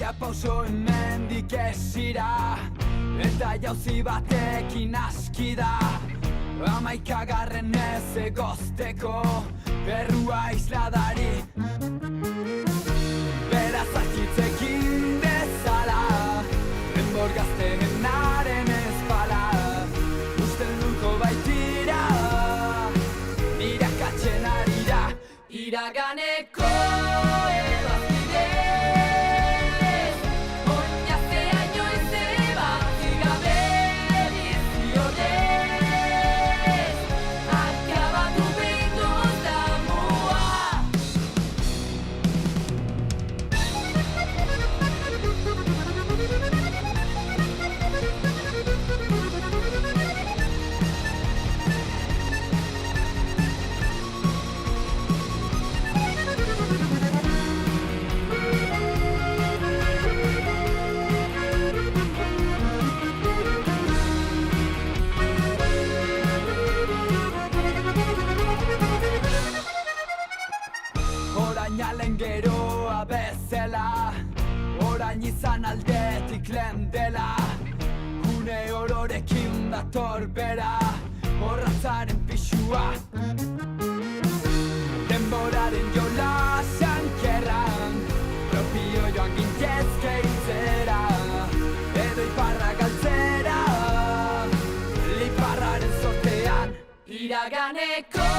Ia pauso hemendik esira, eta jauzi batekin aski da. 11. ez egozteko errua isladari. Beraz argitzekin dezala, enbor gaztenaren ezpala. Usten nunko baitira, irakatzen ari da. Iraganeko Orain geroa bezala, orain izan aldetik lehen dela. Gune ororekin dator bera, borratzaren pixua. Denboraren jolasan kerran, propio joan gintezke hiltzera. Edo iparra galtzera, liparraren sortean. Iraganeko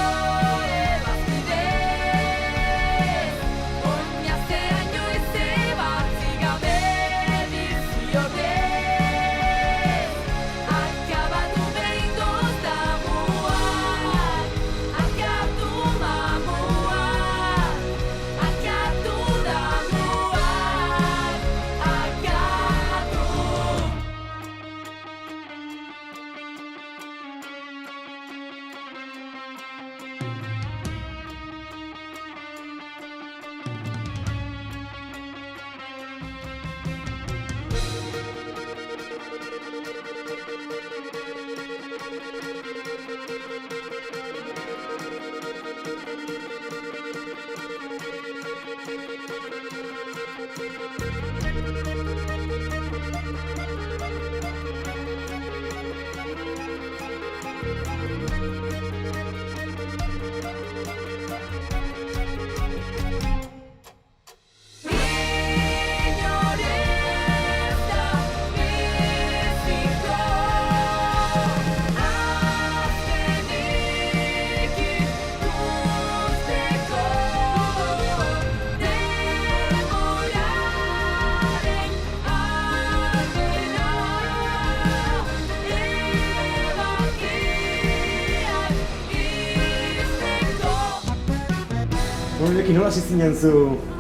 Horrekin nola hasi zinen zu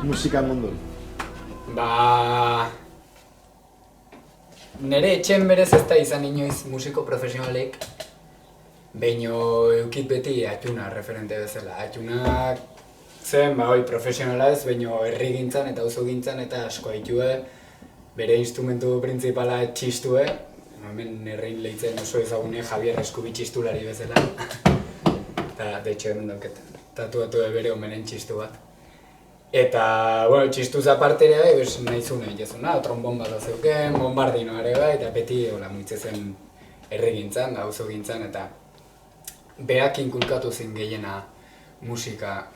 musika mundun? Nere etxen berez ez da izan inoiz musiko profesionalik, baino eukit beti atxuna referente bezala. Atxunak zen, profesionala ez, baino herrigintzan eta auzogintzan eta asko ditue, bere instrumentu printzipala txistue, hemen herrin lehitzen oso ezagune Javier Eskubi txistulari bezala. Eta, de hecho, hemen dauket, tatuatu bere omenen txistu bat. Eta, txistuz aparte ere bai, nahi zuen egitezuna, trombon bat zeuken, bombardino ere bai, eta beti muitzezen herrigintzan, auzogintzan, eta berak inkulkatu zen gehiena musika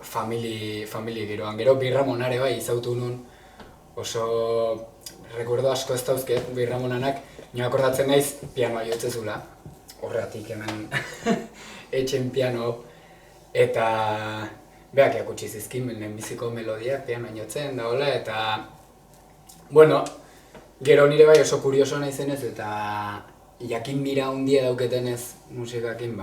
famili giroan. Gero Birramonare bai izautu nun, oso rekuerdo asko ez dauzket Birramonanak, nio akordatzen naiz pianoa jotzezula, horregatik hemen etxen piano, eta beak erakutsi zizkin lehenbiziko melodia pianoan jotzen da hola, eta gero nire bai oso kurioso naizenez eta jakin mira handia dauketenez musikakin,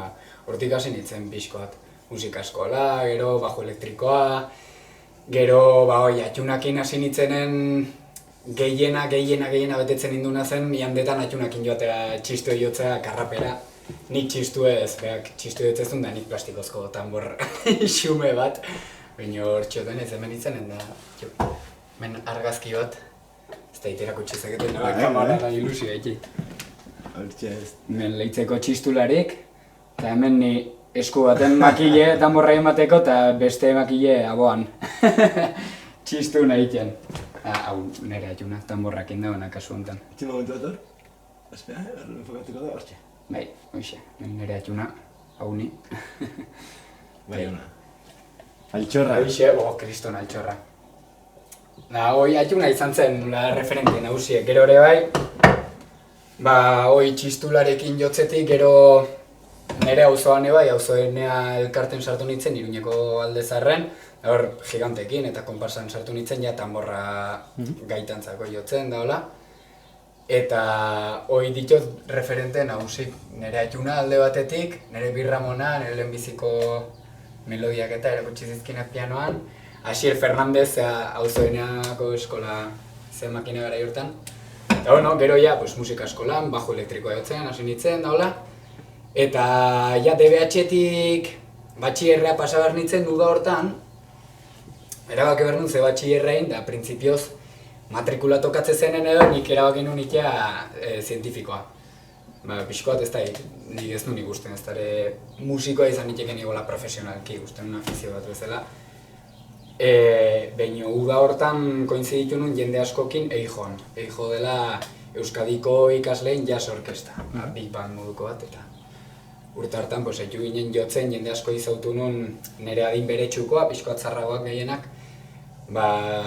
hortik hasi nintzen pixkoat musika eskola, gero bajo elektrikoa, gero atxunakin hasi nintzenen gehiena betetzen induna zen, miandetan atxunakin joatea txistu jotzea karrapera. Nik txistu ez, beak txistu jotzezun da nik plastikozko tambor xume bat, baina hor txoten ez hemen izanen da, hemen argazki bat, ez da iterakutsi zaketen, kamara ilusioa eki. Hemen lehitzeko txistularik, eta hemen ni esku baten makile tamborra emateko eta beste makile aboan. Txistu nahi iten. Hau nire atxuna, tamborrakin dagoena kasu honetan. Etxe momentu bat hor? Espera, enfokatuko da, hortxe. Bai, hoxe, nire atxuna, hau ni. Bai, ona. Altxorra. Hoxe, kriston altxorra. Hoi atxuna izan zen, nula referente nagusiek, gero ere bai, hoi txistularekin jotzetik, gero nire auzoan bai, auzoenea elkarten sartu nintzen, Iruñeko Aldezarren, hor gigantekin eta konparsan sartu nintzen, ja tamborra gaitantzako jotzen da, hola. Eta hoi ditut referente nagusik, nire atxuna alde batetik, nire birramona, nire lehenbiziko melodiak eta erakutsi zizkinak pianoan, Asier Fernandez auzoeneako eskola zen makina gara hortan. Eta bueno, gero ja, musika eskolan, bajo elektrikoa jotzen, hasi nintzen da, hola. Eta ja, DBH-etik batxillerrea pasabar nintzen duda hortan, erabaki behar nun ze batxillerrein, da printzipioz matrikula tokatze zenen edo nik erabaki nun ikia zientifikoa. Pixkoat ez da, nik ez nun ikusten, ez da musikoa izan niteken igola profesionalki ikusten, un afizio bat bezala. Baina uda hortan koinziditu nun jende askokin Eijon. Eijo dela Euskadiko ikasleen jazz orkesta, big band moduko bat eta urte hartan etu ginen jotzen jende asko izautu nun nire adin beretsukoa, pixkoat zarragoak gehienak,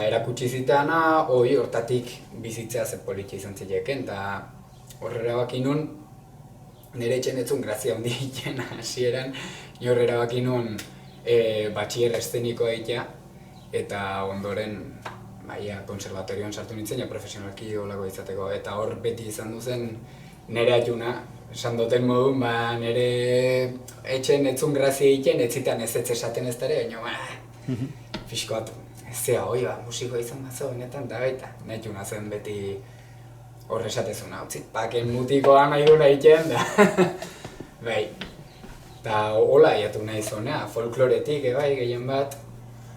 erakutsi ziteana, hortatik bizitzea ze politia izan zileken, eta horrela baki nun nire etxen etzun grazia handi egiten hasieran, horrela baki nun batxiller eszenikoa egitea, eta ondoren konservatorioan sartu nintzen, profesionalki olako izateko, eta hor beti izan duzen nire atxuna, esan duten modun, nire etxen etzun grazia egiten, ez zitan ez esaten ez dara, baina fiskoat, ez zea, musikoa izan bazo, benetan, eta baita, netxuna zen beti horre esatezuna, utzit, paken mutikoa nahi duna egiten, da, bai, eta hola iatu nahi zonea, folkloretik, bai, gehien bat.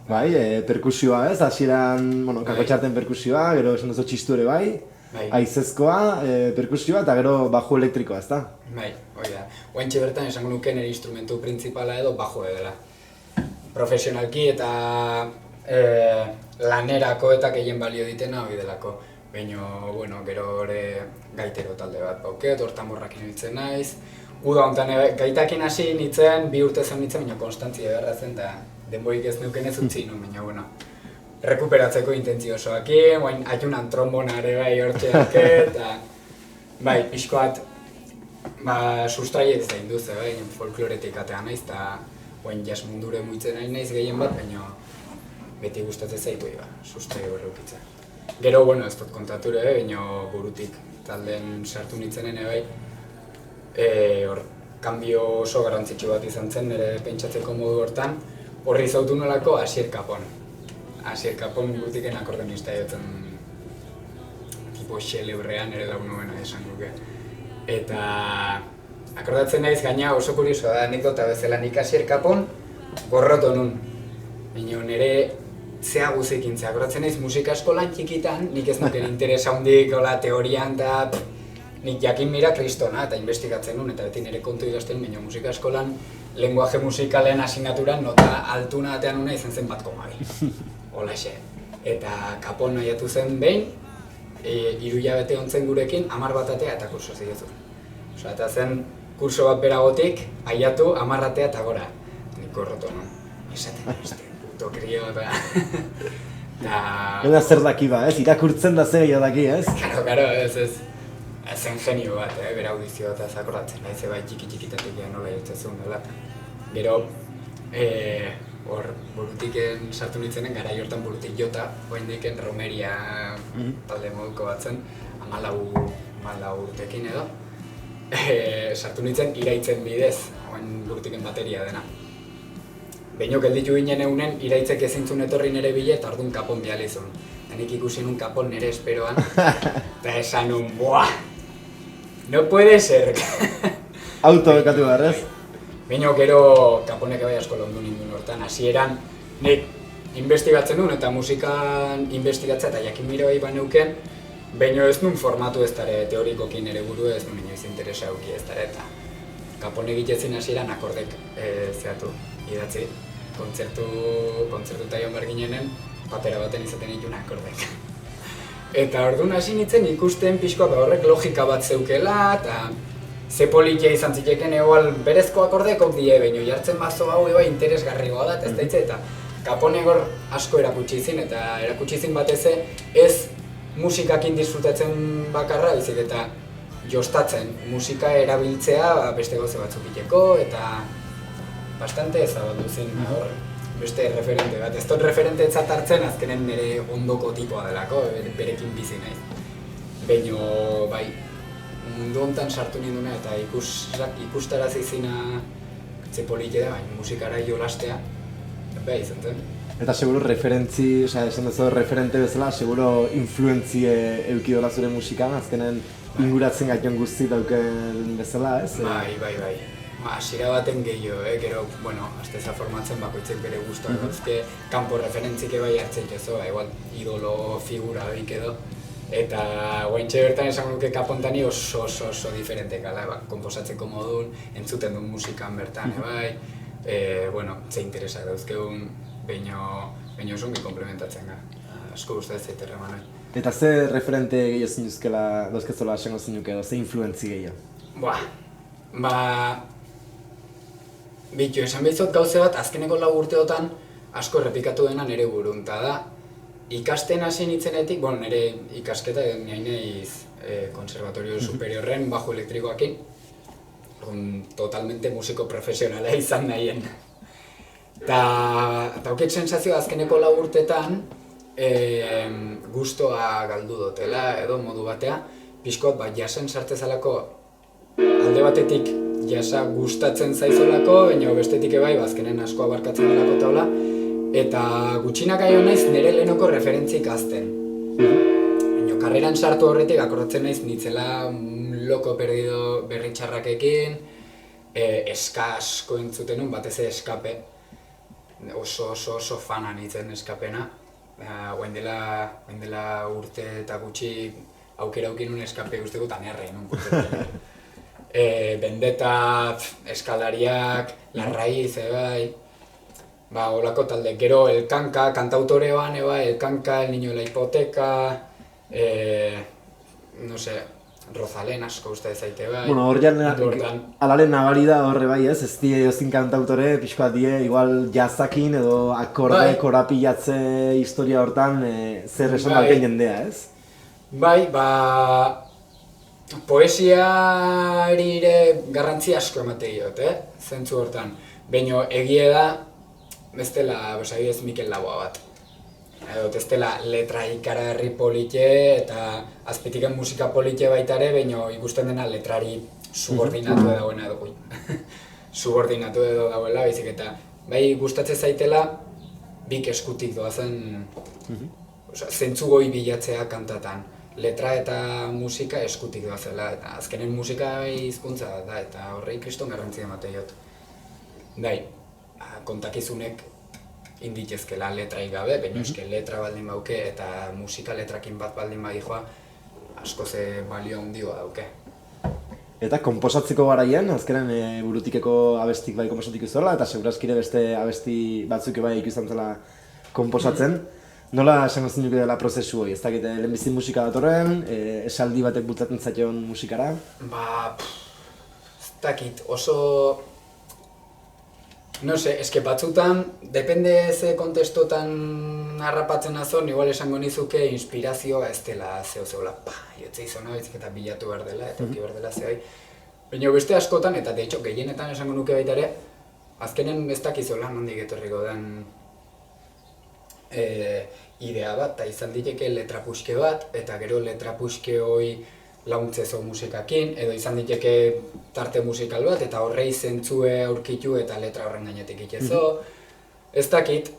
Bai, perkusioa ez, hasieran, kakotxarten perkusioa, gero esan duzu txisture bai, haizezkoa, perkusioa eta gero bajo elektrikoa, ez da? Bai, hoi da. Oaintxe bertan esango nuke nire instrumentu printzipala edo bajo dela. Profesionalki eta lanerako eta gehien balio ditena hori delako. Baina, bueno, gero ere gaitero talde bat bauket, hortan borrakin hiltzen naiz. Uda honetan gaitakin hasi nintzen, 2 urte zen nintzen, baina konstantzia beharra zen, eta denborik ez neuken ez utzi nun, baina, bueno, rekuperatzeko intentzio osoakin, oain atxunan trombona ere bai hortxeak, eta bai, pixkoat, sustraiek zain duz, bai, folkloretik atea naiz, eta oain jazz mundure muitzen nahi naiz gehien bat, baina beti gustatzen zaitu, sustrai horreukitza. Gero, bueno, ez dut kontature, baina burutik talden sartu nintzenen bai, hor, kanbio oso garrantzitsu bat izan zen, nire pentsatzeko modu hortan, horri zautu nolako Asier Capon. Asier Capon gutiken akordionista jotzen tipo xelebrean ere daun nuena esan duke. Eta akordatzen naiz gaina oso kurioso da anekdota bezala nik Asier Capon gorroto nun. Baina nire zea guzekin, akordatzen naiz musika eskolan txikitan, nik ez nuken interesa hundik teorian eta nik jakin mira kristona eta investigatzen nun, eta beti nire kontu idazten, baina musika eskolan lenguaje musikalen asignaturan nota altuna atean nuna izan zen 1,2. Holaxe. Eta Capon nahiatu zen behin, 3 hilabete ontzen gurekin, 10 bat atea eta kurso zidezun. Osa, eta zen kurso bat beragotik, aiatu 10 atea eta gora. Nik gorroto nun. Esaten este puto krio eta... Eta zer daki ba, ez? Irakurtzen da zer gehiago daki, ez? Karo, ez. Zen genio bat, bera audizioa eta zakorratzen, nahi ze bai txiki-txikitatik nola jotzezun dela. Gero, hor burutiken sartu nintzenen, gara hortan burutik jota, oindeken romeria talde moduko bat zen, 14 urtekin edo. Sartu nintzen iraitzen bidez, oin burutiken bateria dena. Behinok gelditu ginen eunen, iraitzek ezintzun etorri nire bile eta orduan Capon bializun. Nik ikusi nun Capon nire esperoan, eta esan nun, buah! No puede ser! Auto bekatu behar, ez? Behinok gero Caponek bai asko londu ninduen hortan, hasieran nik investigatzen nuen eta musikan investigatzea eta jakin miro bai baneuken, baina ez nun formatu ez dara teorikokin ere buru ez nun inoiz interesa auki ez dara eta Caponek egitezen hasieran akordek zehatu idatzi. Kontzertu taion behar ginenen, patera baten izaten dituen akordek. Eta orduan hasi nintzen ikusten pixkoa horrek logika bat zeukela, eta ze politia izan ziteken egoal berezko akordekok die, baina jartzen bazo hau interesgarrigoa da, ez daitze, eta Kaponegor asko erakutsi zin, eta erakutsi zin batez ez musikakin disfrutatzen bakarra, bizik eta jostatzen musika erabiltzea beste gauze batzuk iteko, eta bastante ezabaldu zin hor, beste referente bat. Ez dut referentetzat hartzen azkenen nire ondoko tipoa delako, berekin bizi naiz. Baina, bai, mundu hontan sartu ninduna eta ikustarazi zina ze politia da, bai, musikara jolastea, bai izan zen. Eta seguro referentzi, esan duzu referente bezala, seguro influenzie eukidola zure musikan, azkenen inguratzen gaiton guzti dauken bezala, ez? Bai. Hasiera baten gehiago, gero, bueno, asteza formatzen bakoitzek bere gustuak dauzke, kanpo referentzik bai hartzen jozo, igual idolo figura horik edo. Eta guaintxe bertan esan nuke Kapontani oso diferente gala, konposatzeko modun, entzuten duen musikan bertan, bai. Bueno, ze interesak dauzkegun, baina osungi komplementatzen gara. Asko guztatzen zaiterra eman. Eta ze referente gehiago zinuzkela, dauzkezola esango zinuke edo, ze influentzi gehiago? Bitu, esan behizot gauze bat, azkeneko 4 urteotan asko errepikatu dena nire burun, eta da ikasten hasi nintzenetik, nire ikasketa nahi naiz konservatorio superiorren bajo elektrikoakin, totalmente musiko profesionala izan nahien. Eta hauket sensazioa azkeneko 4 urtetan gustoa galdu dutela edo modu batea, pixkot jasen sartzezalako alde batetik jasa gustatzen zaizolako, baina bestetik ebai, azkenen asko abarkatzen delako taula, eta gutxinak aio naiz nire lehenoko referentzik azten. Baina karreran sartu horretik akordatzen naiz nitzela loko perdido berri txarrakekin, eska asko entzuten nun, batez eskape, oso fana nintzen eskapena. Oain dela urte eta gutxi aukera aukin nun eskape guzteko eta nerrei nun. Bendeta, eskaldariak, Larraiz, bai. Olako talde, gero El Kanka, kantautoreoan, El Kanka, El Niño de la Hipoteka, no sé, Rosalén asko uste zaite bai. Hor alaren nabari da horre bai ez die ozin kantautore, pixkoat die, igual jazakin edo akorde, korapilatze historia hortan zer esan dalken jendea ez? Bai, poesiari ere garrantzi asko emate diot, zentzu hortan. Baina egie da, ez dela, ez Mikel Laboa bat. Ez dela letra ikaragarri polite eta azpitiken musika polite baita ere, baina ikusten dena letrari subordinatu dagoena edo subordinatu edo dagoela, baizik eta bai gustatzen zaitela bik eskutik doazen zentzu goi bilatzea kantatan. Letra eta musika eskutik doazela, eta azkenen musika hizkuntza da, eta horrei kriston garrantzia emate jot. Kontakizunek inditezkela letraik gabe, baina eske letra baldin bauke eta musika letrakin bat baldin badijoa asko ze balio handioa dauke. Eta konposatzeko garaian, azkenen burutikeko abestik bai konposatuko zuela, eta segurazkire beste abesti batzuk bai ikusten zela konposatzen. Nola esango zinuke dela prozesu hori? Ez dakit, lehenbizi musika datorren, esaldi batek bultzatzen zaion musikara? Ez dakit, oso... No se, eske batzutan, depende ze kontestotan harrapatzen azon, igual esango nizuke inspirazioa ez dela zeo-zeola, jotze izona, eta bilatu behar dela, eta uki behar dela zehoi. Baina beste askotan, eta de hecho gehienetan esango nuke baita ere, azkenen ez dakizola nondik etorriko den idea bat, eta izan diteke letra puxke bat, eta gero letra puxke hori launtzezo musikakin, edo izan diteke tarte musikal bat, eta horrei zentzue aurkitu eta letra horren gainetik itezo. Ez dakit,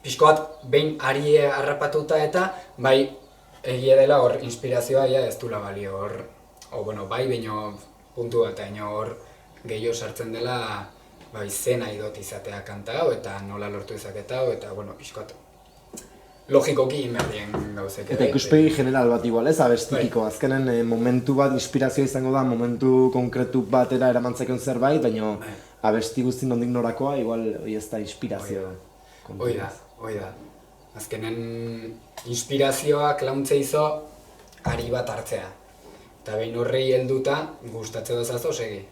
pixko bat behin ari harrapatuta eta bai egia dela hor inspirazioa ez dula balio hor, bai baino puntu bat hor gehiago sartzen dela bai zen nahi dut izatea kanta hau eta nola lortu izaketa hau eta pixko bat logikoki inberdien gauzek. Eta ikuspegi general bat igual ez, abestikiko. Azkenen momentu bat inspirazioa izango da, momentu konkretu batera eramantzakon zerbait, baina abesti guzti nondik norakoa, igual hori ez da inspirazio. Hoi da. Azkenen inspirazioak launtze izo ari bat hartzea. Eta behin horrei helduta gustatzen dozazo segi.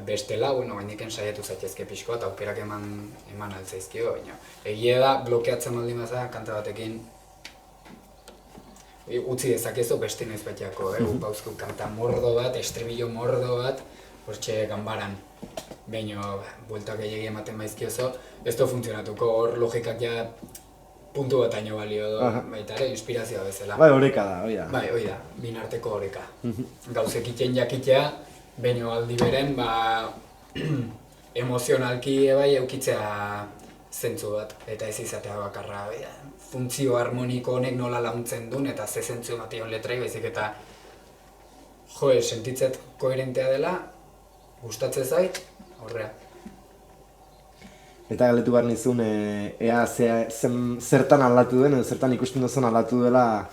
Bestela, bueno, gaindiken saiatu zaitezke pixko eta aukerak eman altzaizkio, baina egia da blokeatzen baldin baza kanta batekin utzi dezakezu beste noiz bateako, pauzku kanta mordo bat, estribillo mordo bat, hortxe ganbaran. Baina, bueltak gehiagi ematen baizkiozo, ez du funtzionatuko, hor logikak ja puntu bat aino balio do, baita ere, inspirazioa bezala. Bai, oreka da, hori da. Bai, hori da, binarteko oreka. Gauzek iten jakitea, baina aldi beren, emozionalki bai eukitzea zentzu bat, eta ez izatea bakarra, funtzio harmoniko honek nola launtzen duen, eta ze zentzu emation letrai, baizik eta sentitzet koherentea dela, gustatzen zait, horrea. Eta galdetu behar nizun, ea zertan aldatu den, edo zertan ikusten duzun aldatu dela,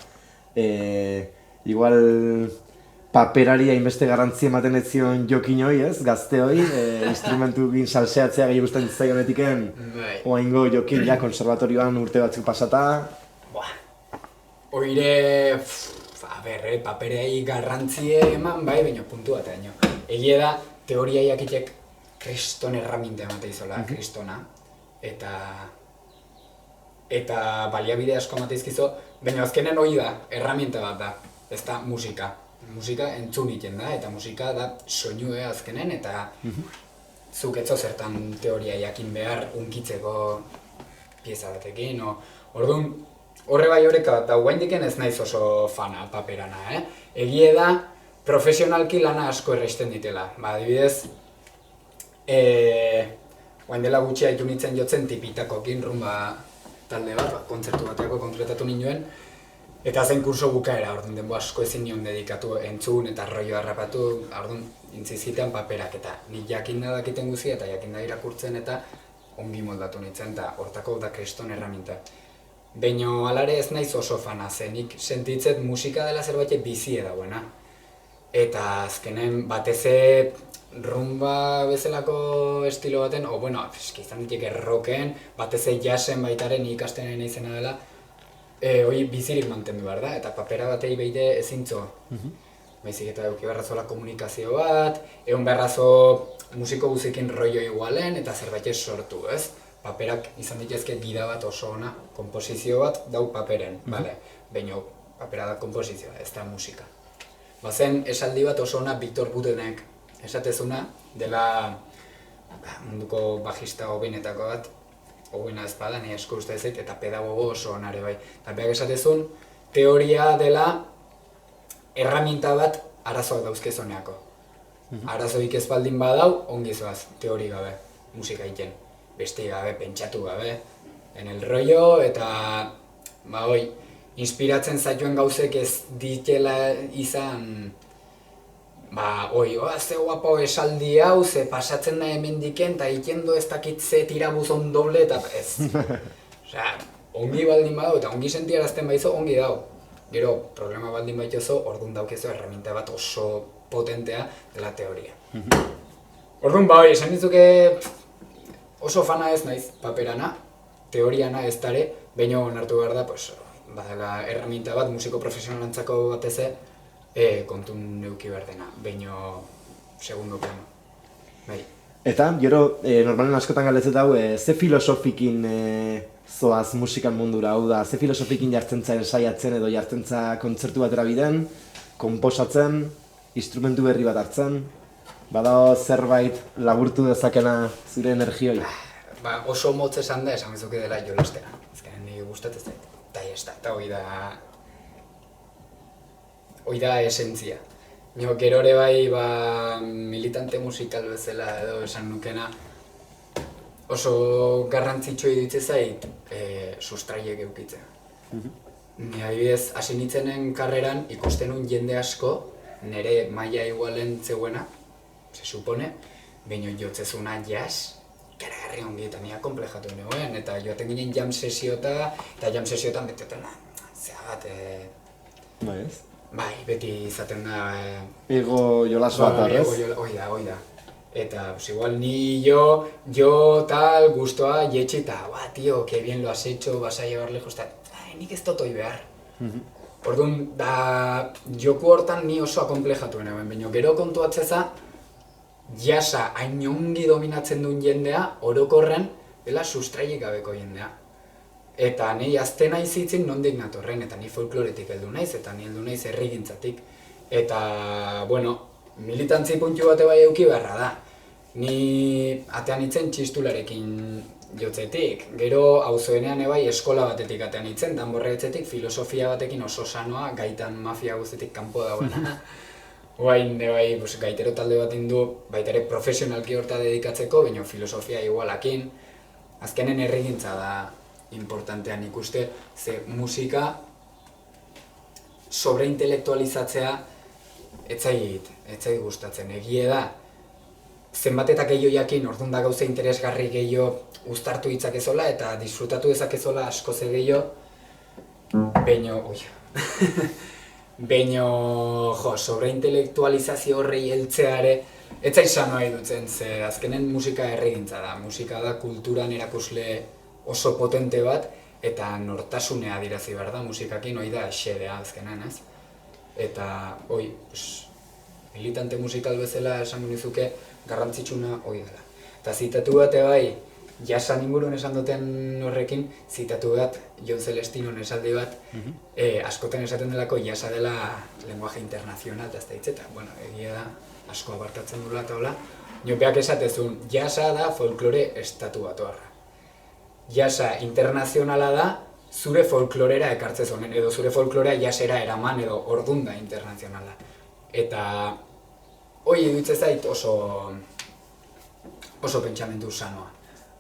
igual paperari hainbeste garrantzi ematen ez zion jokin hoi, ez, gazte hoi, instrumentukin salseatzea gehi gustatzen zaionetiken, oaingo jokin ja konservatorioan urte batzuk pasata. Oire, paperei garrantzie eman, bai, baina puntu bat baino. Egia da, teoria jakitek kriston erraminta emate izola, kristona, eta baliabide asko mateizkizo, baina azkenen hori da, erraminta bat da, ez da musika. Musika entzun iten da, eta musika da soinue azkenen, eta zuk etzo zertan teoria jakin behar unkitzeko pieza batekin, orduan, horre bai horreka bat da, guaindiken ez naiz oso fana paperana, Egie da, profesionalki lana asko erraisten ditela, adibidez, guain dela gutxi haitu nintzen jotzen tipitakokin rumba talde bat, kontzertu bateako kontratatu ninduen, eta zen kurso bukaera, orduan denbo asko ezin nion dedikatu entzun eta rollo harrapatu, orduan intzizitean paperak, eta nik jakinda dakiten guzia eta jakinda irakurtzen eta ongi moldatu nintzen, eta hortako da kriston erraminta. Baina alare ez naiz oso fana, nik sentitzet musika dela zerbait bizie dagoena. Eta azkenen bateze rumba bezalako estilo baten, izan ditek rocken, bateze jasen baitaren ikasten izena dela, hori bizirik mantendu behar da, eta papera batei behide ezintzo. Baizik eta eduki beharrazola komunikazio bat, egon beharrazo musiko guzikin rollo igualen eta zerbait ez sortu, ez? Paperak izan ditezke gida bat oso ona, komposizio bat dau paperen, baina papera da komposizioa, ez da musika. Bazen esaldi bat oso ona Victor Butenek esatezuna, dela munduko bajista hobenetako bat, hobena ezpada, ni asko uste ezait, eta pedagogo oso onare bai. Eta beak esatezun, teoria dela erraminta bat arazoak dauzkezoneako. Arazoik ez baldin badau, ongi zoaz, teori gabe, musika egiten. Beste gabe, pentsatu gabe, en el rollo, eta inspiratzen zaituen gauzek ez ditela izan, ze guapo esaldi hau, ze pasatzen da hemendiken, eta ikendo ez dakit ze tirabuzon doble, eta ez. Ongi baldin badau, eta ongi sentiarazten baizo, ongi dau. Gero, problema baldin baitozo, orduan daukezo erraminta bat oso potentea dela teoria. Orduan, esan ditzuke oso fana ez naiz paperana, teoriana ez dare, baina onartu behar da, badela erraminta bat, musiko profesionalantzako bateze, kontun neuki behar dena, baina segundo plano. Bai. Eta, gero, normalen askotan galdetzen hau, ze filosofikin zoaz musikan mundura, hau da, ze filosofikin jartzentza ensaiatzen edo jartzentza kontzertu batera biden, konposatzen, instrumentu berri bat hartzen, bada zerbait laburtu dezakena zure energioi? Oso motz esan da, esan bezuke dela jolastera. Ezkaren nire gustatzen zait. Eta hoi da esentzia. Gero ere bai militante musikal bezala edo esan nukena, oso garrantzitsua iruditzen zait sustraiek eukitzea. Ni adibidez, hasi nintzenen karreran ikusten nun jende asko, nire maila igualen zeuena, se supone, baina jotzezuna jazz, ikaragarri ongi eta nire komplejatu neuen, eta joaten ginen jam sesiotan betetan, zeagat, Bai ez? Bai, beti izaten da... Ego jolas bat, arrez? Hoi da. Eta, pues igual ni yo tal, gustoa, jetxi, eta, tío, que bien lo has hecho, vas a llevar lejos, eta, nik ez dut hoi behar. Orduan, joku hortan ni oso akonplejatu enagoen, baina gero kontuatzeza, jasa hain ongi dominatzen duen jendea, orokorren, dela sustraiek gabeko jendea. Eta nahi azte naiz hitzin nondik natorren, eta ni folkloretik heldu naiz, eta ni heldu naiz herrigintzatik. Eta, bueno, militantzi puntu bate bai eduki beharra da. Ni atean itzen txistularekin jotzetik, gero auzoenean ebai eskola batetik atean itzen, danborretzetik filosofia batekin oso sanoa, gaitan mafia guztetik kanpo dagoena. Oain ebai gaitero talde bat indu, baita ere profesionalki horta dedikatzeko, baina filosofia igualakin. Azkenen herrigintza da importantean ikuste, ze musika sobreintelektualizatzea ez zait gustatzen. Egie da, zenbat eta gehiago jakin, orduan da gauza interesgarri gehiago uztartu ditzakezola eta disfrutatu dezakezola asko ze gehiago, Beino, sobreintelektualizazio horrei heltzeare, ez zait sanoa idutzen, ze azkenen musika herrigintza da. Musika da kulturan erakusle oso potente bat, eta nortasunea adirazi behar da musikakin, hoi da xedea azkenan, ez? Eta, militante musikal bezala esango nizuke garrantzitsuna hoi dela. Eta zitatu bat bai, jasan ingurun esan duten horrekin, zitatu bat, Jon Celestinon esaldi bat, askotan esaten delako jasa dela lenguaje internazional, eta ez da hitzeta, bueno, egia da, asko abarkatzen dula eta hola. Beak esatezun, jasa da folklore estatu batuarra. Jasa internazionala da, zure folklorera ekartzez honen, edo zure folklorea jasera eraman edo ordun da internazionala. Eta hoi iduitze zait oso pentsamendu sanoa.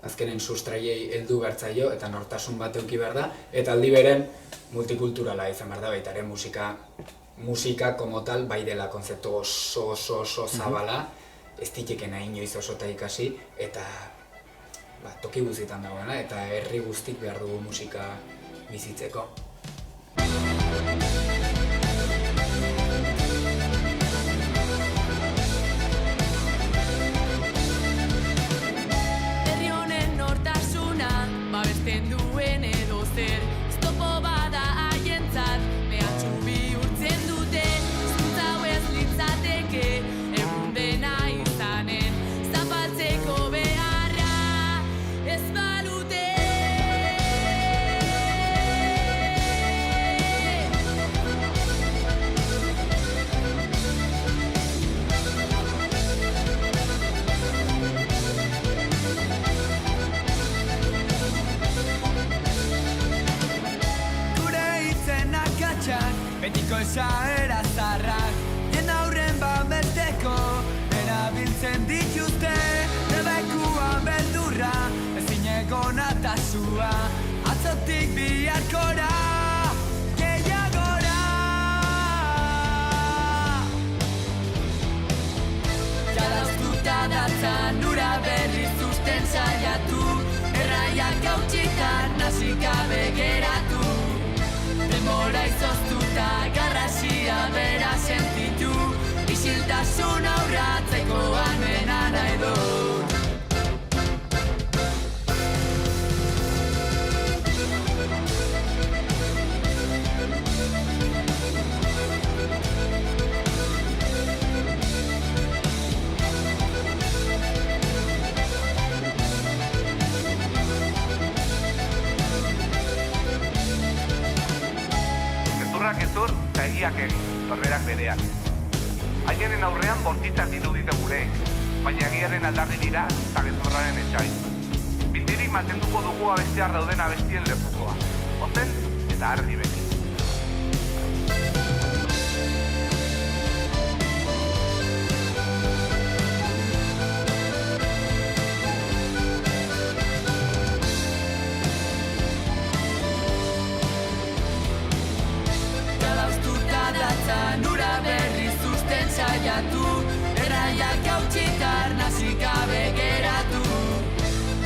Azkenen sustraiei heldu bertzaio eta nortasun bat eduki behar da, eta aldi beren multikulturala izan behar da, baita ere musika como tal bai dela konzeptu oso zabala, ez ditekena inoiz oso eta ikasi, eta toki guztietan dagoena, eta herri guztik behar dugu musika bizitzeko. Herri honen nortasuna, babesten duen edo zer, oztopo bada haientzat, mehatxu bihurtzen dute, hizkuntza hau ez litzateke, egun dena izanen, zapaltzeko beharra, ez balute. Betiko esaera zarrak, jen aurren babesteko, erabiltzen dituzte, debekuan beldurra, ezineko natasua, atzotik biharkora, gehiagora. Jadauztuta datzan ura berriz usten saiatu, erraiak gautxitan nazikabe geratu. Demora izoztuta garrasia bera sentitu, isiltasun aurratzeko almena nahi dut. Gezur eta egiak egin, norberak bereak. Haienen aurrean bortitzak dirudite gure, baina egiaren aldarri dira eta gezurraren etxai. Bildirik mantenduko dugu abestiar dauden abestien lepukoa, ozen eta argi beti. Ura berriz usten saiatu, erraiak gautxitar nazikabe geratu.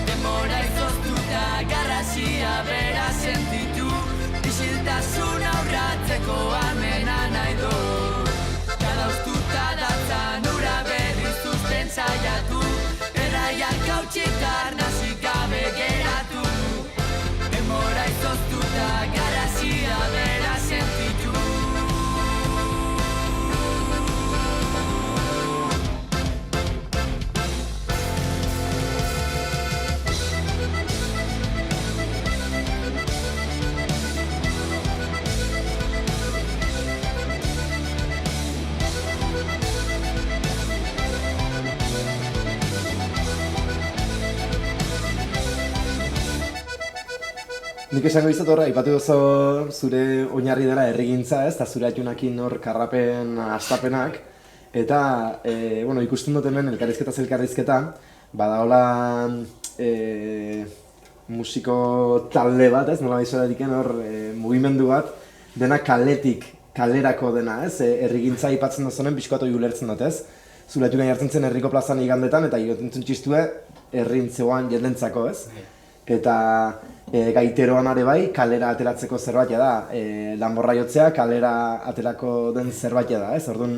Denbora izoztuta garrasia bera sentitu, isiltasun aurratzeko almena nahi dut. Jadauztuta datzan ura berriz usten saiatu, hautsitar nazik gabe geratu. Denbora izoztuta garrasia bera sentitu. Nik esango izat horra, ipatu duzu zure oinarri dela herrigintza, ez, eta zure atunakin hor karrapen astapenak, eta ikusten dut hemen elkarrizketa zelkarrizketa, badaola musiko talde bat, ez, nola izoradiken hor mugimendu bat, dena kaletik, kalerako dena, ez, herrigintza aipatzen duzunen pixkoatu ulertzen dut, ez, zure atunain hartzen zen herriko plazan igandetan, eta igotentzen txistue herrintzeoan jendentzako, ez, eta gaiteroan are bai, kalera ateratzeko zerbatia da, lanborra jotzea, kalera aterako den zerbatia da, ez? Orduan,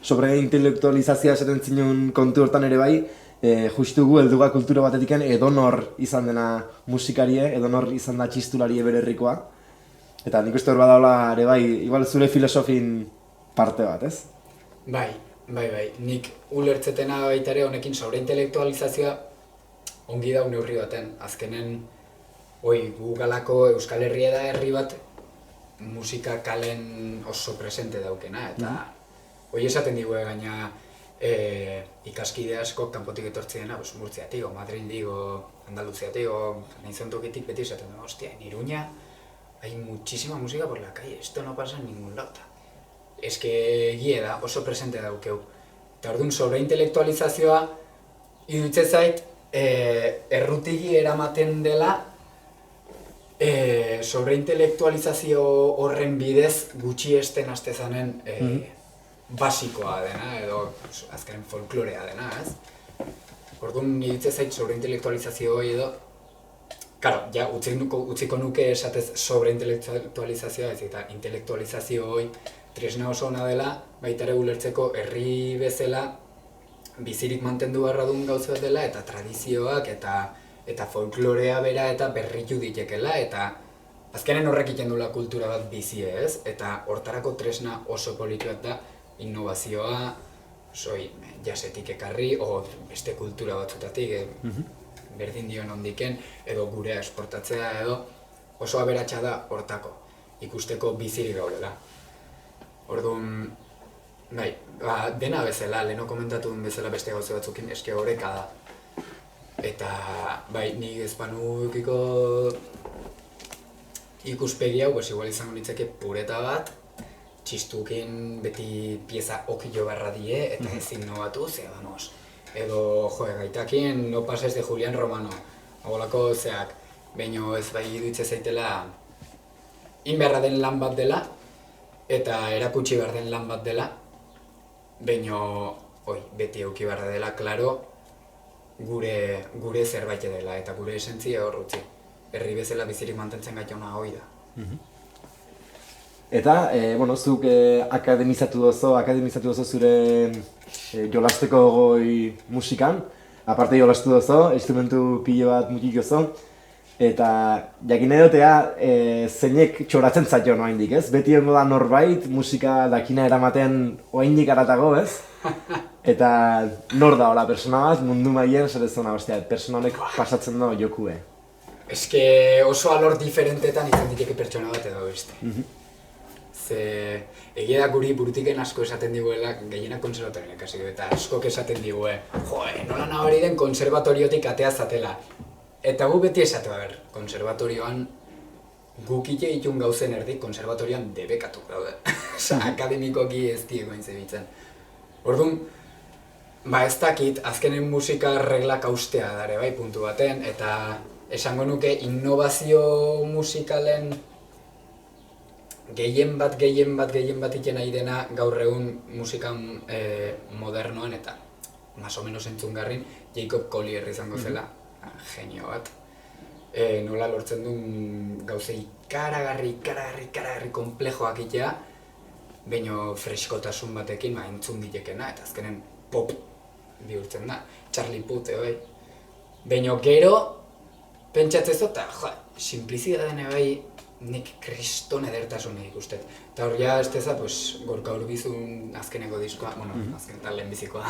sobre intelektualizazioa esaten zinun kontu hortan ere bai, justu gu helduga kultura batetiken edonor izan dena musikarie, edonor izan da txistularie bere herrikoa. Eta nik uste hor badaula ere bai, igual zure filosofin parte bat, ez? Bai, nik ulertzetena baita ere honekin sobre intelektualizazioa ongi dau neurri baten, azkenen gu galako Euskal Herria da herri bat musika kalen oso presente daukena, eta esaten digue gaina ikaskide asko kanpotik etortzi dena, Murtziatik, Madrildik, Andaluziatik, nahi zontokitik beti esaten du, hostia, en Iruña hay muchísima música por la calle, esto no pasa en ningún lado. Es que egie da, oso presente daukeu. Eta orduan, sobre intelektualizazioa iruditzen zait, errutigi eramaten dela sobre intelektualizazio horren bidez gutxiesten hastezanen basikoa dena, edo azkenen folklorea dena, ez? Orduan iruditzen zait sobre intelektualizazio hori edo, claro, ja utziko nuke esatez sobre intelektualizazioa, ez eta intelektualizazio hori tresna oso ona dela, baita ere ulertzeko herri bezala bizirik mantendu beharra duen gauza bat dela, eta tradizioak eta folklorea bera eta berritu ditekela, eta azkenen horrek egiten duela kultura bat bizie, ez? Eta hortarako tresna oso politu bat da innovazioa, jasetik ekarri, o beste kultura batzutatik, berdin dion ondiken, edo gurea esportatzea edo oso aberatsa da hortako, ikusteko bizirik gaudela. Orduan, bai, dena bezala, leheno komentatu duen bezala beste gauze batzukin eske oreka da. Eta, bai, nik ezpanukiko ikuspegi hau, igual izango nitzeke pureta bat, txistukin beti pieza okillo barra die, eta ezin nobatu, zea danos. Edo, gaitakin No pases de Julián Romano, agolako zeak, baino ez bai iduitze zaitela inberra den lan bat dela, eta erakutsi behar den lan bat dela, baino, beti euki barra dela, klaro, gure zerbait dela eta gure esentzia hor utzi. Herri bezala bizirik mantentzen gaitona hori da. Eta, zuk akademizatu dozo zure jolasteko goi musikan, aparte jolastu dozo, instrumentu pilo bat mutiko zo, eta jakin edotea zeinek txoratzen zaio oraindik, ez? Beti ongo da norbait musika dakina eramaten oraindik haratago, ez? Eta nor da hola persona bat mundu mailan zerezona, ostia, persona honek pasatzen da jokue. Eske oso alor diferentetan izan diteke pertsona bat edo beste. Ze egia da guri burutiken asko esaten diguela, gehienak konserbatorioan ikasi du, eta askok esaten digue, nola nabari den konserbatoriotik atea zatela. Eta gu beti esatu, konserbatorioan guk ite itun gauzen erdik konserbatorioan debekatu daude. Akademikoki ez diegoin zebitzen. Orduan, ez dakit, azkenen musika reglak haustea dare bai puntu baten, eta esango nuke innovazio musikalen gehien bat iten nahi dena gaur egun musikan modernoan eta más o menos entzungarrin Jacob Collier izango zela, genio bat. Nola lortzen duen gauze ikaragarri komplejoak itea, baino freskotasun batekin entzun ditekena, eta azkenen pop bihurtzen da. Charlie Puth, Baina gero, pentsatzezo, eta simplizitatean bai nik kriston edertasunik ikustet. Eta hor ja, ez teza, Gorka Urbizun azkeneko diskoa, azken tal lehenbizikoa,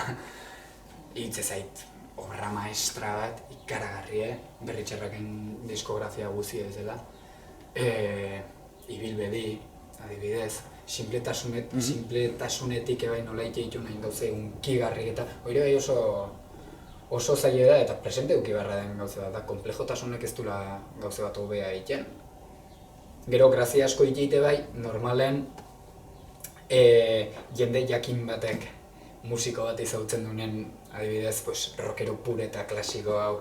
hitz ezait obra maestra bat, ikaragarri, Berritxarraken diskografia guzia ez dela. Ibilbedi, adibidez, simpletasunetik ebai nola itxeitu nahi gauze unkigarrik eta hori bai oso zaila da eta presente duki barra den gauze bat da, komplejotasunek ez dula gauze bat hobea egiten. Gero, grazia asko egite bai, normalen jende jakin batek musiko bat izautzen dunen, adibidez, rockero pure eta klasiko hau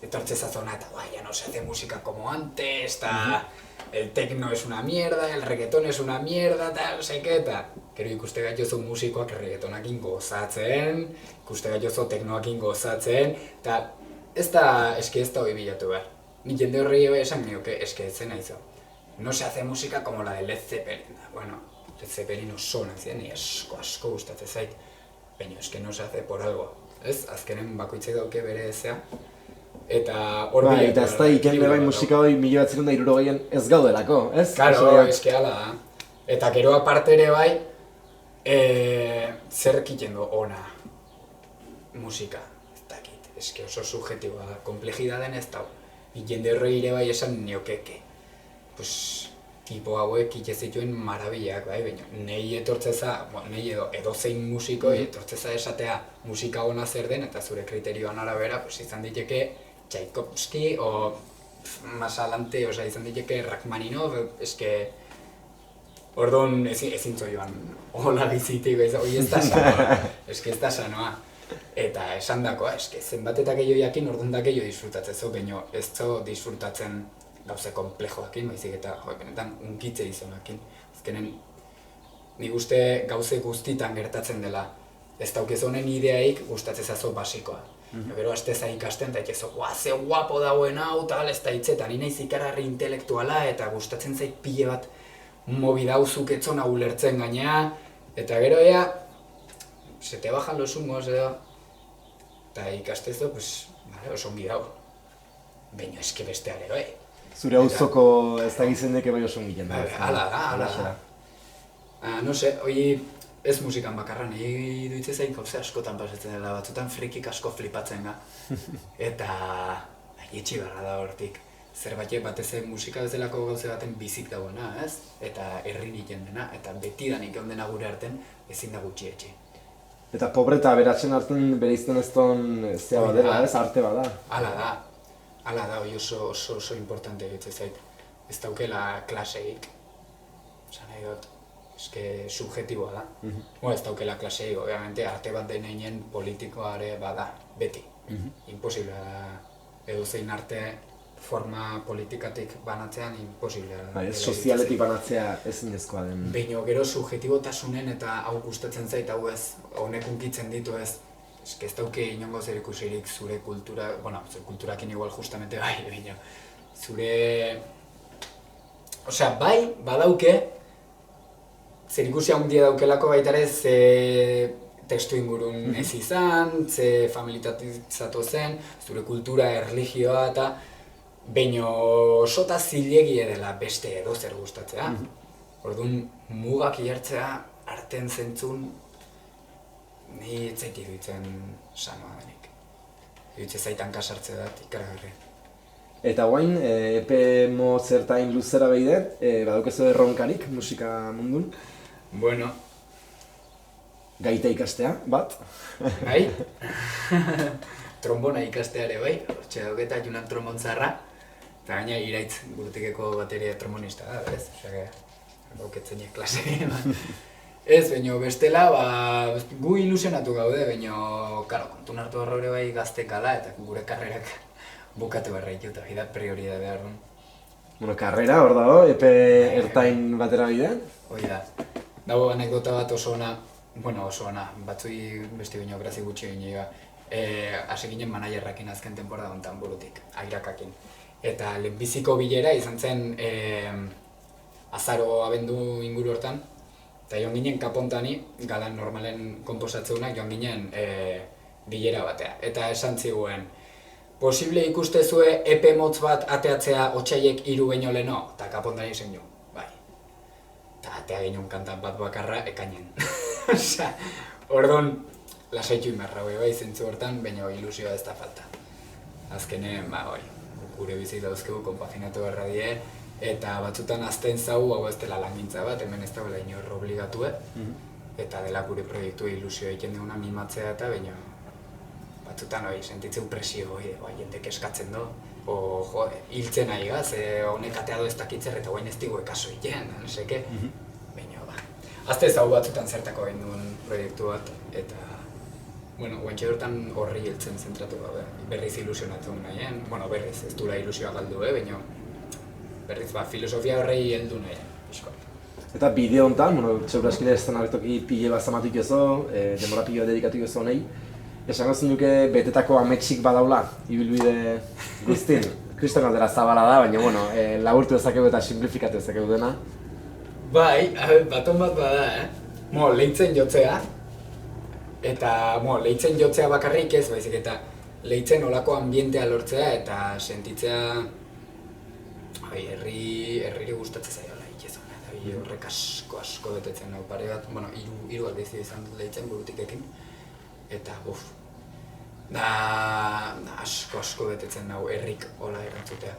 etortze zazona eta ya no se hace música como antes, eta el techno es una mierda, el reggaeton es una mierda, eta eta gero ikuste gaitzozu musikoak reggaetonakin gozatzen, ikuste gaitzozu teknoakin gozatzen, eta ez da hori bilatu behar. Ni jende horri esan nioke, ez zen nahi zo. No se hace música como la de Led Zeppelin. Bueno, Led Zeppelin oso nazien, ni asko gustatzen zait. Baina, no se hace por algo. Ez, azkenen bakoitzek dauke bere ezea. Eta hor bilatu. Eta ez da iken bai musika hori 1960 ez gaudelako, ez? Claro, eske hala da. Eta gero aparte ere bai, zer ekiten du ona musika, ez dakit. Eske oso subjetiboa da, komplejidaden ez da. Jende horre ere bai esan niokeke. Tipo hauek itezituen marabillak, bai, baina nahi etortzeza, nahi edozein musikoi etortzeza esatea musika ona zer den eta zure kriterioan arabera izan diteke Tchaikovsky o más adelante, izan diteke Rachmaninov, eske orduan ezin joan hola bizitik, hori ez da sanoa, eske ez da sanoa. Eta esan dakoa, eske zenbat eta gehiago jakin orduan da gehiago disfrutatzezo, baina ez zo disfrutatzen gauze komplejoakin, baizik eta benetan unkitze izonakin. Azkenen, nik uste gauze guztitan gertatzen dela. Ez daukezu honen ideaik gustatzezazo basikoa. Gero asteza ikasten eta itxezo, ze guapo dauen hau, tal, ez da hitzetan, ni naiz ikararri intelektuala eta gustatzen zait pile bat mobidauzuk etzona ulertzen gainea. Eta gero se te bajan los humos edo, eta ikastezo, oso ongi dago. Baina eske beste alero, Zure auzoko ez da gizendeke bai oso ongilen da. Hala da. No se, hoi ez musikan bakarra, nahi duitze zain gauze askotan pasatzen dela, batzutan frikik asko flipatzen ga. Eta etxi barra da hortik. Zerbaitek batez musika bezalako gauze baten bizik dagoena, ez? Eta herri niken dena, eta betidanik egon dena gure arten ezin da gutxi etxe. Eta pobre eta beratzen arten bere izten ez ton zea badela, ez? Arte bada. Hala da, hori oso importante egitzen zait. Ez daukela klaseik. Esan nahi dut, eske subjetiboa da. Ez daukela klaseik, obviamente, arte bat deneinen politikoare bada, beti. Imposiblea da, edozein arte forma politikatik banatzean imposiblea da. Sozialetik banatzea ezinezkoa den. Baina gero subjetibotasunen eta hau gustatzen zait, hau ez, honek unkitzen ditu ez. Ez dauke inongo zer ikusirik zure kultura, zure kulturakin igual justamente bai, baina zure... bai, badauke, zer ikusi handia daukelako baitare ze testu ingurun ez izan, ze familitatizatu zen, zure kultura, erlijioa eta baina osota zilegi edela beste edo zer gustatzea. Orduan mugak jartzea arten zentzun ni etzaiti duitzen sanoa denik. Duitze zaitan kasartze dat, ikaragarri. Eta guain, epe zertain luzera behide, badaukezu erronkarik musika mundun? Bueno. Gaita ikastea, bat? Bai? Trombona ikastea ere bai, hortxe dauketa junan trombontzarra. Eta gaina iraitz gurutikeko bateria trombonista da, bez? Osea, dauketzenek klase eman. Ez, baina bestela, gu ilusionatu gaude, baina, karo, kontun hartu barra hori bai gaztekala eta gure karrerak bukatu barra ikuta, da prioridade behar duen. Bueno, karrera, hor dago, epe ertain batera bidean? Hoi da. Dago anekdota bat oso ona, oso ona, batzui besti baino grazi gutxi egin hasi ginen managerrakin azken temporada honetan burutik, airakakin. Eta lehenbiziko bilera izan zen azaro abendu inguru hortan, eta joan ginen kapontani, galan normalen konposatzeunak joan ginen bilera batea. Eta esan ziguen, posible ikustezue epe motz bat ateatzea otsailek 3 baino leheno, eta kapondari zen jo, bai. Eta atea ginen kantan bat bakarra ekainen. Osea, orduan, lasaitu inbarra bai zentzu hortan, baina ilusioa ez da falta. Azkenen, gure bizi dauzkegu konpaginatu beharra die, eta batzutan azten zau, hau ez dela langintza bat, hemen ez dagoela inor obligatue, eta dela gure proiektu ilusioa egiten duguna mimatzea eta baina batzutan sentitzeu presio, jendek eskatzen do, hiltzen nahi gaz, honek atea do ez dakitzer eta guain ez digu ekaso egiten, no seke, baina azte zau batzutan zertako egin duen proiektu bat, eta guantxe hortan horri hiltzen zentratu gabe, berriz ilusionatu nahien, berriz ez dula ilusioa galdu, baina berriz filosofia horrei heldu nahien, biskoak. Eta bideo honetan, txauraskile eszenaretoki pile bat zamatik ezo, demora pile dedikatu ezo honei, esango zenuke betetako ametsik badaula, ibilbide guztin. Kriston galdera zabala da, baina laburtu dezakegu eta simplifikatu dezakegu dena. Bai, baton bat bada, lehitzen jotzea, eta lehitzen jotzea bakarrik ez, baizik eta lehitzen olako ambientea lortzea eta sentitzea herriri gustatzen zaiola itxezona, eta horrek asko betetzen nau pare bat, hiru aldiz izan dut lehitzen burutik ekin, eta asko betetzen nau herrik hola errantzutea.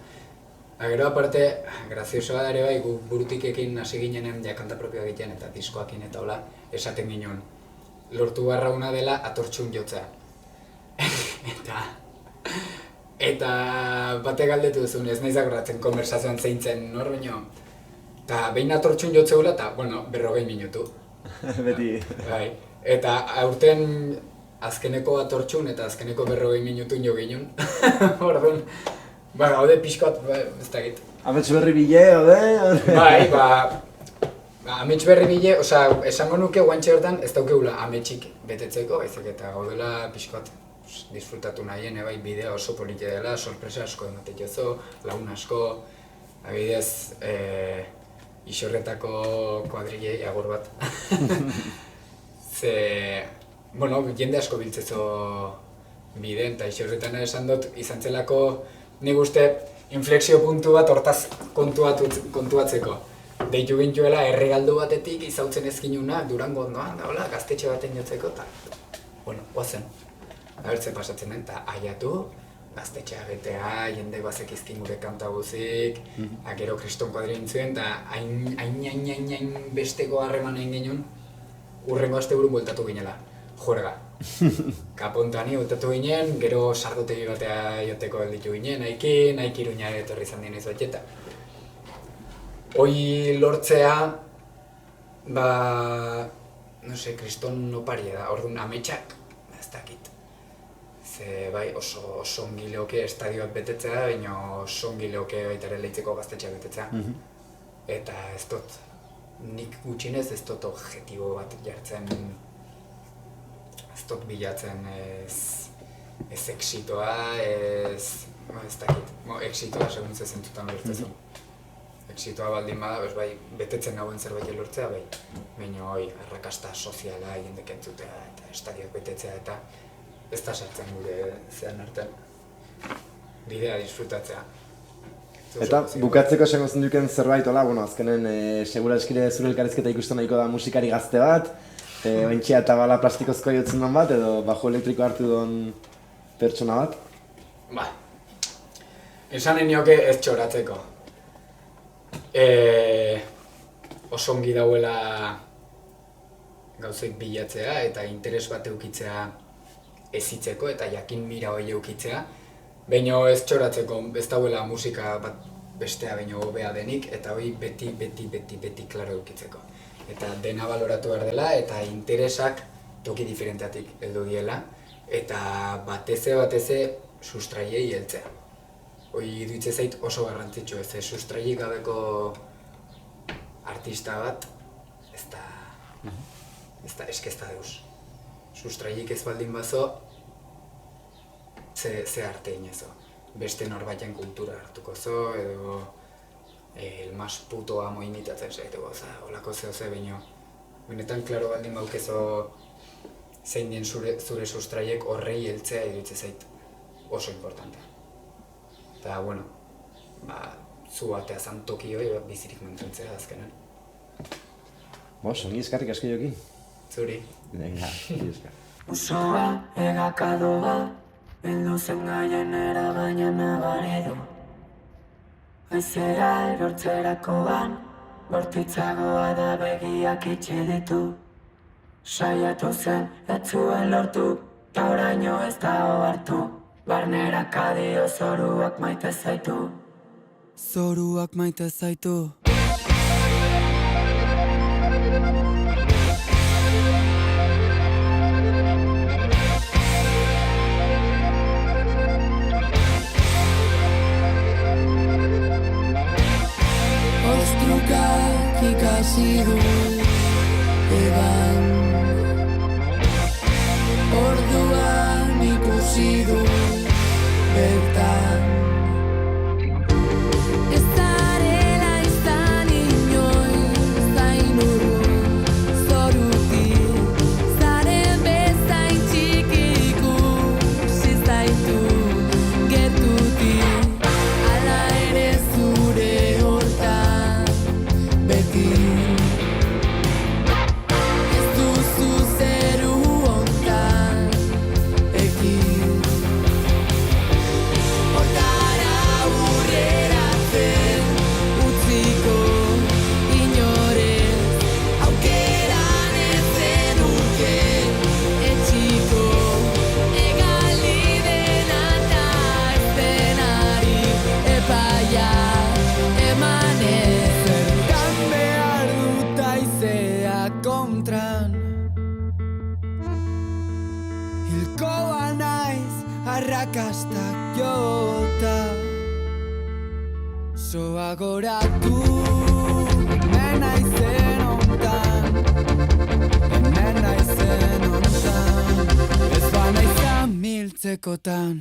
Gero aparte, graziosoa da ere bai, gu burutik ekin hasi ginenen kanta propioa egiten eta diskoakin eta hola esaten ginen. Lortu barrauna dela atortxun jotzea. Eta bate galdetu duzun, ez naiz akordatzen konversazioan zeintzen nor baino. Eta behin atortxun jotzeula eta, 40 minutu. Beti. Bai. Eta aurten azkeneko atortxun eta azkeneko 40 minutu jo ginen. Orduan, haude pixkoat, ez dakit. Amets berri bile, ode? Bai, amets berri bile, esango nuke guantxe hortan ez daukeula ametsik betetzeko, baizik eta gaudela pixkoat disfrutatu nahien, bidea oso politia dela, sorpresa asko ematen jozo, lagun asko, abidez, isorretako kuadrilei agur bat. Jende asko biltzezo bideen, eta isorretan esan dut, izan zelako, nik uste, inflexio puntu bat hortaz kontuatzeko. Deitu gintuela herrigaldu batetik izautzen ezkinuna Durango ondoan, da gaztetxe baten jotzeko, eta, guazen. Abertzen pasatzen den, eta aiatu, gaztetxea betea, jende bazekizkin gure kanta guzik, gero kriston kuadrin zuen, eta hain besteko harreman egin genuen, urrengo asteburun bueltatu ginela, juerga. Kapontani bueltatu ginen, gero sardotegi batea joteko helditu ginen, naik Iruña etorri izan dien izuetxeta. Hoi lortzea, kriston oparia da, orduan ametsak, ez dakit. Bai, oso ongi lehoke estadioak betetzea, baina oso ongi lehoke baita ere lehitzeko gaztetxea betetzea. Eta ez dut, nik gutxinez ez dut objektibo bat jartzen, ez dut bilatzen ez exitoa, ez dakit, exitoa segun zezentutan lortzezu. Exitoa baldin bada, betetzen nagoen zerbait lortzea, baina arrakasta soziala jendek entzutea eta estadioak betetzea eta ez da sartzen gure zean artean, bidea disfrutatzea. Eta bukatzeko esango zen duken zerbait, azkenen segura eskire zure elkarrizketa ikusten nahiko da musikari gazte bat, ointxea eta bala plastikozkoa jotzen duen bat, edo bajo elektriko hartu duen pertsona bat? Esanen nioke ez txoratzeko. Oso ongi dauela gauzoik bilatzea eta interes bat eukitzea ezitzeko eta jakin mira hori eukitzea, baina ez txoratzeko, ez dauela musika bat bestea baino hobea denik eta hori beti klaro eukitzeko. Eta dena baloratu behar dela eta interesak toki diferenteatik heldu diela eta bateze sustraiei heltzea. Hori duitze zait oso garrantzitsu, ez sustraiek gabeko artista bat ez da deus. Sustraiek ez baldin bazo, ze arte inezo. Beste norbaiten kultura hartuko zo, edo el mas puto amo imitatzen zaiteko, holako zehose baino. Benetan, klaro baldin baukezo zein den zure sustraiek horrei heltzea edutze zait. oso importantea. Eta, bueno, zu batea zan toki hori bizirik mantzentzea azkenan. Songi eskarrik asko Jokin. Zuri. Venga, esker. Usoa, egakadoa, bildu zen gaienera baina nabaridu. Haizea erortzerakoan, bortitzagoa da begiak itxi ditu. Saiatu zen, ez zuen lortu, ta oraino ez da ohartu. Barnerak adio zoruak maite zaitu. Zoruak maite zaitu. Ostrukak ikasi du eban, orduan ikusi du bertan. Ez zarela izan inoiz zain urrun zorutik, zaren bezain txiki ikusi zaitu gertutik. Hala ere zure hortan beti ez duzu zeru hontan ekin. Hortara aurreratzen utziko inorez, aukeran ez zenuke etxiko. Egali dena eta ez denari epaia emanez. Zertan behar dut aizea kontran, hilkoa naiz arrakastak jota. Zoa goratu, hemen naizen hontan, hemen naizen hontan, ez banaizan miltzekotan.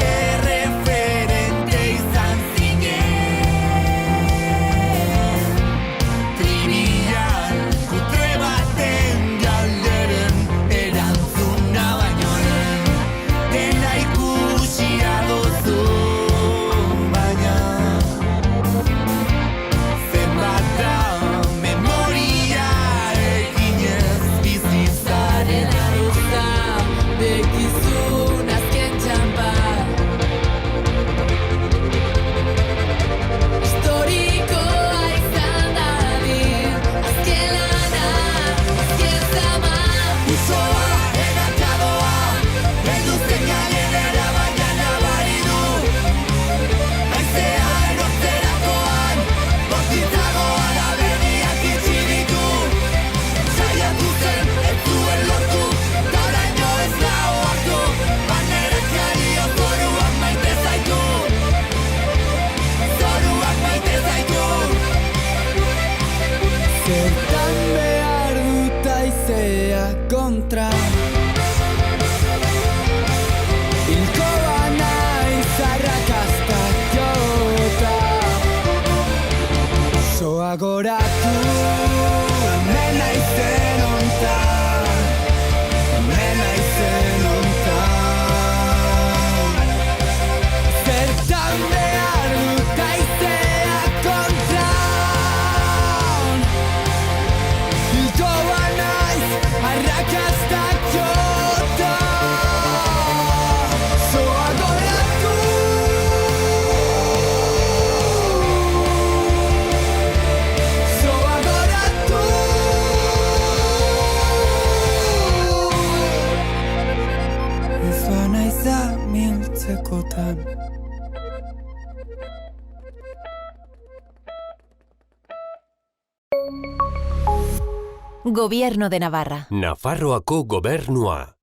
Erreferente izan zinen, trivial kutre baten galderen erantzuna baino lehen. Dena ikusia duzu, baina zenbat da memoria eginez bizi zarela. Bekizun azken txampa, historikoa izan dadin, azken lana, azken zama. Usoa, egakadoa, heldu zen gaienera baina nabari du. Haizea erortzerakoan, bortitzagoa da begiak itxi ditu. Saiatu zen, ez zuen lortu, ta oraino ez da ohartu. Barnerak adio zoruak maite zaitu. Zoruak maite zaitu. Zertan behar dut aizea kontra, hilkoa naiz arrakastak jota. Zoa goratu, hemen naizen hontan, hemen naizen hontan. Zertan behar dut aizea kontra, hilkoa naiz arrakastak jota. Zoa goratu, zoa goratu. Ez banaiza miltzekotan. Gobierno de Navarra. Nafarroako gobernua.